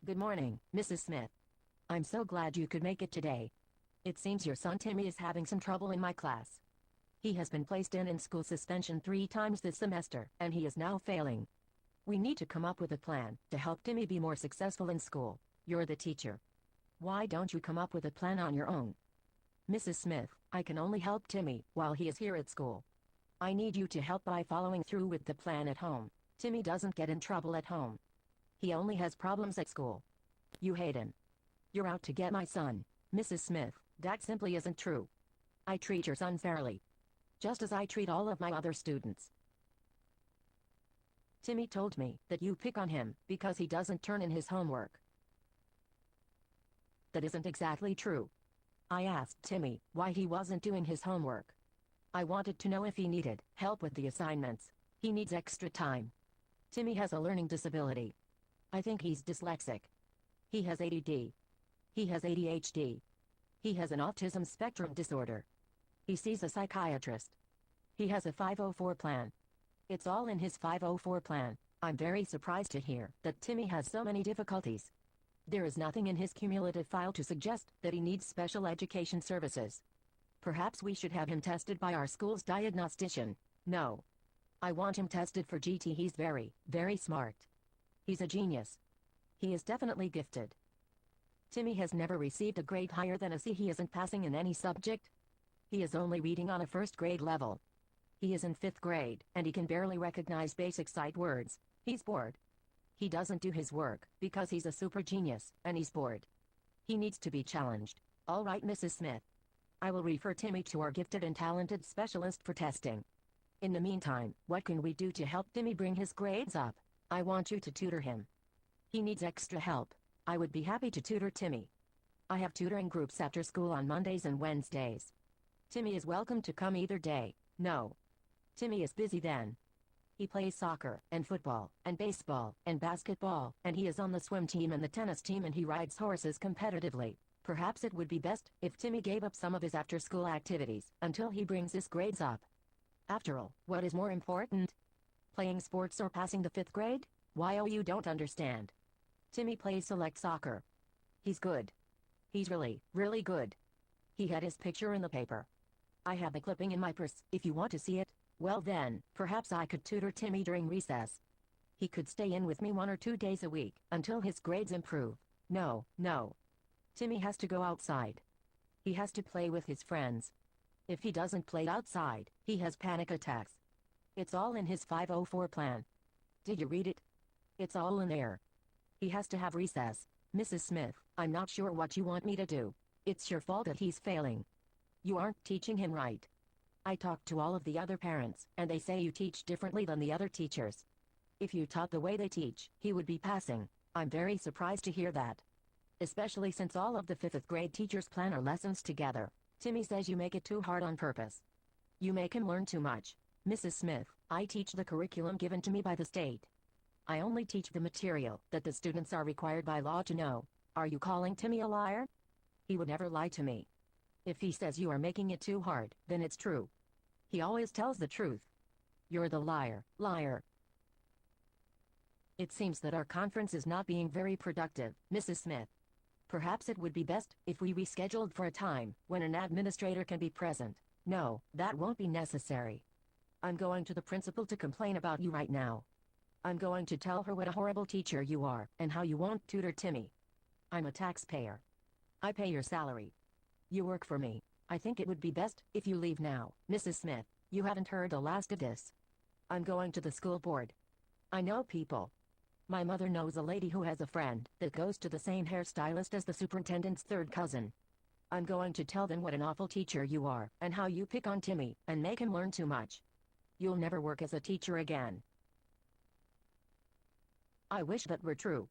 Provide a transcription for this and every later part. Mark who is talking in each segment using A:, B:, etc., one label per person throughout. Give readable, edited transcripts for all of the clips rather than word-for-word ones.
A: Good morning, Mrs. Smith. I'm so glad you could make it today. It seems your son Timmy is having some trouble in my class. He has been placed in school suspension 3 times this semester, and he is now failing. We need to come up with a plan to help Timmy be more successful in school. You're the teacher. Why don't you come up with a plan on your own? Mrs. Smith, I can only help Timmy while he is here at school. I need you to help by following through with the plan at home. Timmy doesn't get in trouble at home. He only has problems at school. You hate him. You're out to get my son. Mrs. Smith, that simply isn't true. I treat your son fairly, just as I treat all of my other students. Timmy told me that you pick on him because he doesn't turn in his homework. That isn't exactly true. I asked Timmy why he wasn't doing his homework. I wanted to know if he needed help with the assignments. He needs extra time. Timmy has a learning disability. I think he's dyslexic. He has ADD. He has ADHD. He has an autism spectrum disorder. He sees a psychiatrist. He has a 504 plan. It's all in his 504 plan. I'm very surprised to hear that Timmy has so many difficulties. There is nothing in his cumulative file to suggest that he needs special education services. Perhaps we should have him tested by our school's diagnostician. No. I want him tested for GT. He's very, very smart. He's a genius. He is definitely gifted. Timmy has never received a grade higher than a C. He isn't passing in any subject. He is only reading on a first grade level. He is in 5th grade, and he can barely recognize basic sight words. He's bored. He doesn't do his work because he's a super genius, and he's bored. He needs to be challenged. All right, Mrs. Smith. I will refer Timmy to our gifted and talented specialist for testing. In the meantime, what can we do to help Timmy bring his grades up? I want you to tutor him. He needs extra help. I would be happy to tutor Timmy. I have tutoring groups after school on Mondays and Wednesdays. Timmy is welcome to come either day. No. Timmy is busy then. He plays soccer, and football, and baseball, and basketball, and he is on the swim team and the tennis team, and he rides horses competitively. Perhaps it would be best if Timmy gave up some of his after-school activities until he brings his grades up. After all, what is more important? Playing sports or passing the 5th grade? Why, oh, you don't understand. Timmy plays select soccer. He's good. He's really, really good. He had his picture in the paper. I have the clipping in my purse, if you want to see it. Well then, perhaps I could tutor Timmy during recess. He could stay in with me 1 or 2 days a week, until his grades improve. No, no. Timmy has to go outside. He has to play with his friends. If he doesn't play outside, he has panic attacks. It's all in his 504 plan. Did you read it? It's all in there. He has to have recess. Mrs. Smith, I'm not sure what you want me to do. It's your fault that he's failing. You aren't teaching him right. I talked to all of the other parents, and they say you teach differently than the other teachers. If you taught the way they teach, he would be passing. I'm very surprised to hear that. Especially since all of the 5th grade teachers plan our lessons together. Timmy says you make it too hard on purpose. You make him learn too much. Mrs. Smith, I teach the curriculum given to me by the state. I only teach the material that the students are required by law to know. Are you calling Timmy a liar? He would never lie to me. If he says you are making it too hard, then it's true. He always tells the truth. You're the liar, liar. It seems that our conference is not being very productive, Mrs. Smith. Perhaps it would be best if we rescheduled for a time when an administrator can be present. No, that won't be necessary. I'm going to the principal to complain about you right now. I'm going to tell her what a horrible teacher you are and how you won't tutor Timmy. I'm a taxpayer. I pay your salary. You work for me. I think it would be best if you leave now. Mrs. Smith, you haven't heard the last of this. I'm going to the school board. I know people. My mother knows a lady who has a friend that goes to the same hairstylist as the superintendent's 3rd cousin. I'm going to tell them what an awful teacher you are and how you pick on Timmy and make him learn too much. You'll never work as a teacher again. I wish that were true.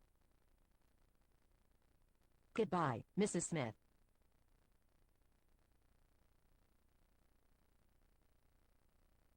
A: Goodbye, Mrs. Smith.